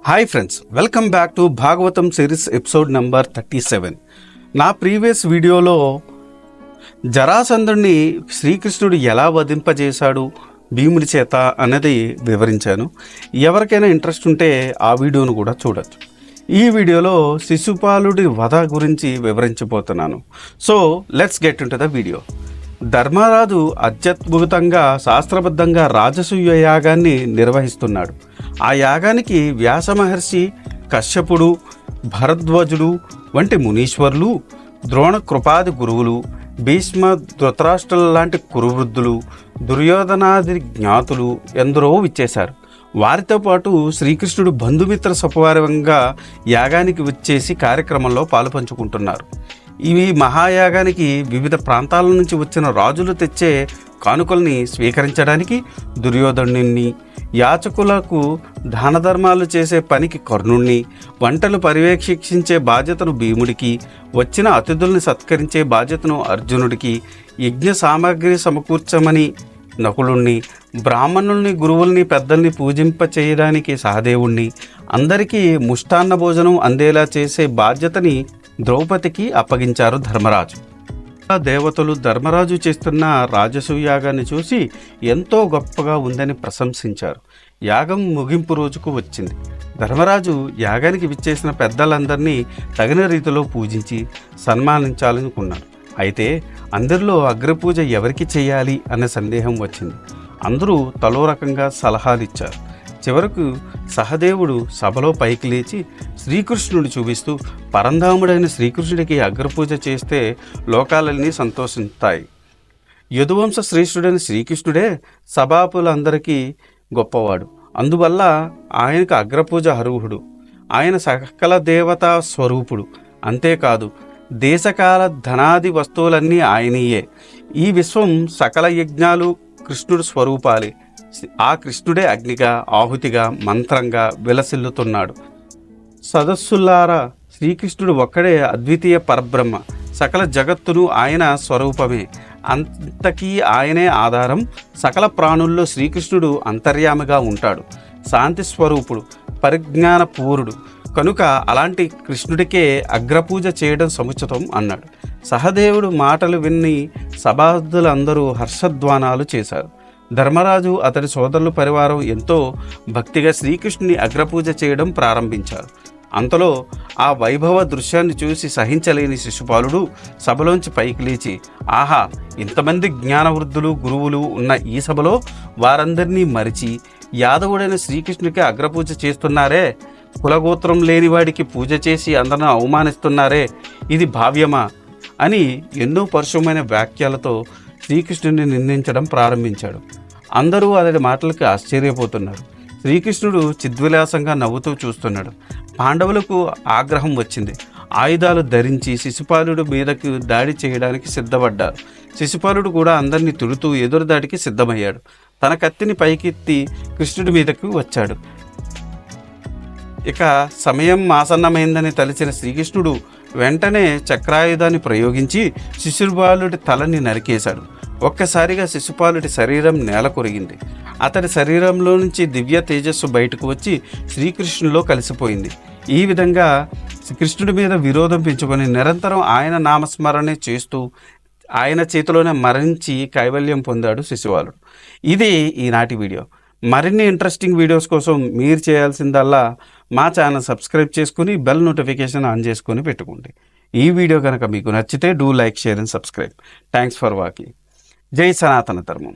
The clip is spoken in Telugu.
Hi friends, welcome back to Bhagavatam series episode number 37. నా ప్రీవియస్ వీడియోలో జరాసంధుడిని శ్రీకృష్ణుడు ఎలా వధింపజేశాడు భీముడి చేత అనేది వివరించాను. ఎవరికైనా ఇంట్రెస్ట్ ఉంటే ఆ వీడియోను కూడా చూడొచ్చు. ఈ వీడియోలో శిశుపాలుడి వధ గురించి వివరించబోతున్నాను. So let's get into the video. Dharmaraju అత్యద్భుతంగా శాస్త్రబద్ధంగా రాజసూయ యాగాన్ని నిర్వహిస్తున్నాడు. ఆ యాగానికి వ్యాస మహర్షి, కశ్యపుడు, భరద్వాజుడు వంటి మునీశ్వరులు, ద్రోణ కృపాది గురువులు, భీష్మ, ధృతరాష్ట్రుల లాంటి కురువృద్ధులు, దుర్యోధనాది జ్ఞాతులు ఎందరో విచ్చేశారు. వారితో పాటు శ్రీకృష్ణుడు బంధుమిత్ర సపరివారంగా యాగానికి వచ్చేసి కార్యక్రమంలో పాలుపంచుకుంటున్నారు. ఇవి మహాయాగానికి వివిధ ప్రాంతాల నుంచి వచ్చిన రాజులు తెచ్చే కానుకల్ని స్వీకరించడానికి దుర్యోధనుణ్ణి, యాచకులకు దాన ధర్మాలు చేసే పనికి కర్ణుణ్ణి, వంటలు పర్యవేక్షించే బాధ్యతను భీముడికి, వచ్చిన అతిథుల్ని సత్కరించే బాధ్యతను అర్జునుడికి, యజ్ఞ సామాగ్రి సమకూర్చమని నకులుణ్ణి, బ్రాహ్మణుల్ని, గురువుల్ని, పెద్దల్ని పూజింప చేయడానికి సహదేవుణ్ణి, అందరికీ ముష్టాన్న భోజనం అందేలా చేసే బాధ్యతని ద్రౌపదికి అప్పగించారు ధర్మరాజు. దేవతలు ధర్మరాజు చేస్తున్న రాజసూయాగాన్ని చూసి ఎంతో గొప్పగా ఉందని ప్రశంసించారు. యాగం ముగింపు రోజుకు వచ్చింది. ధర్మరాజు యాగానికి విచ్చేసిన పెద్దలందరినీ తగిన రీతిలో పూజించి సన్మానించాలనుకున్నాడు. అయితే అందరిలో అగ్రపూజ ఎవరికి చేయాలి అనే సందేహం వచ్చింది. అందరూ తలో రకంగా సలహాలు ఇచ్చారు. చివరకు సహదేవుడు సభలో పైకి లేచి శ్రీకృష్ణుడు చూపిస్తూ, పరంధాముడైన శ్రీకృష్ణుడికి అగ్రపూజ చేస్తే లోకాలన్నీ సంతోషిస్తాయి. యదువంశ శ్రేష్ఠుడైన శ్రీకృష్ణుడే సభాపులందరికీ గొప్పవాడు. అందువల్ల ఆయనకు అగ్రపూజ అర్హుడు. ఆయన సకల దేవతా స్వరూపుడు. అంతేకాదు, దేశకాల ధనాది వస్తువులన్నీ ఆయనయే. ఈ విశ్వం సకల యజ్ఞాలు కృష్ణుడు స్వరూపాలే. ఆ కృష్ణుడే అగ్నిగా, ఆహుతిగా, మంత్రంగా విలసిల్లుతున్నాడు. సదస్సులారా, శ్రీకృష్ణుడు ఒక్కడే అద్వితీయ పరబ్రహ్మ. సకల జగత్తును ఆయన స్వరూపమే. అంతకీ ఆయనే ఆధారం. సకల ప్రాణుల్లో శ్రీకృష్ణుడు అంతర్యామిగా ఉంటాడు. శాంతి స్వరూపుడు, పరిజ్ఞాన పూరుడు. కనుక అలాంటి కృష్ణుడికే అగ్రపూజ చేయడం సముచితం అన్నాడు. సహదేవుడు మాటలు విని సభార్థులందరూ హర్షధ్వానాలు చేశారు. ధర్మరాజు, అతడి సోదరుల పరివారం ఎంతో భక్తిగా శ్రీకృష్ణుని అగ్రపూజ చేయడం ప్రారంభించారు. అంతలో ఆ వైభవ దృశ్యాన్ని చూసి సహించలేని శిశుపాలుడు సభలోంచి పైకి లేచి, ఆహా, ఇంతమంది జ్ఞానవృద్ధులు, గురువులు ఉన్న ఈ సభలో వారందరినీ మరిచి యాదవుడైన శ్రీకృష్ణుడికి అగ్రపూజ చేస్తున్నారే, కులగోత్రం లేనివాడికి పూజ చేసి అందరిని అవమానిస్తున్నారే, ఇది భావ్యమా అని ఎన్నో పరుషమైన వాక్యాలతో శ్రీకృష్ణుడిని నిందించడం ప్రారంభించాడు. అందరూ అతడి మాటలకు ఆశ్చర్యపోతున్నారు. శ్రీకృష్ణుడు చిద్విలాసంగా నవ్వుతూ చూస్తున్నాడు. పాండవులకు ఆగ్రహం వచ్చింది. ఆయుధాలు ధరించి శిశుపాలుడు మీదకు దాడి చేయడానికి సిద్ధపడ్డారు. శిశుపాలుడు కూడా అందరినీ తిడుతూ ఎదురుదాడికి సిద్ధమయ్యాడు. తన కత్తిని పైకెత్తి కృష్ణుడి మీదకు వచ్చాడు. ఇక సమయం ఆసన్నమైందని తలిచిన శ్రీకృష్ణుడు వెంటనే చక్రాయుధాన్ని ప్రయోగించి శిశుపాలుడి తలని నరికేశాడు. ఒక్కసారిగా శిశుపాలుడి శరీరం నేల కొరిగింది. అతడి శరీరంలో నుంచి దివ్య తేజస్సు బయటకు వచ్చి శ్రీకృష్ణులో కలిసిపోయింది. ఈ విధంగా కృష్ణుడి మీద విరోధం పెంచుకొని నిరంతరం ఆయన నామస్మరణే చేస్తూ ఆయన చేతిలోనే మరణించి కైవల్యం పొందాడు శిశుపాలుడు. ఇది ఈనాటి వీడియో. మరిన్ని ఇంట్రెస్టింగ్ వీడియోస్ కోసం మీరు చేయాల్సిందల్లా మా ఛానల్ సబ్స్క్రైబ్ చేసుకుని బెల్ నోటిఫికేషన్ ఆన్ చేసుకొని పెట్టుకోండి. ఈ వీడియో కనుక మీకు నచ్చితే do like, share and subscribe. Thanks for watching. జై సనాతన ధర్మం.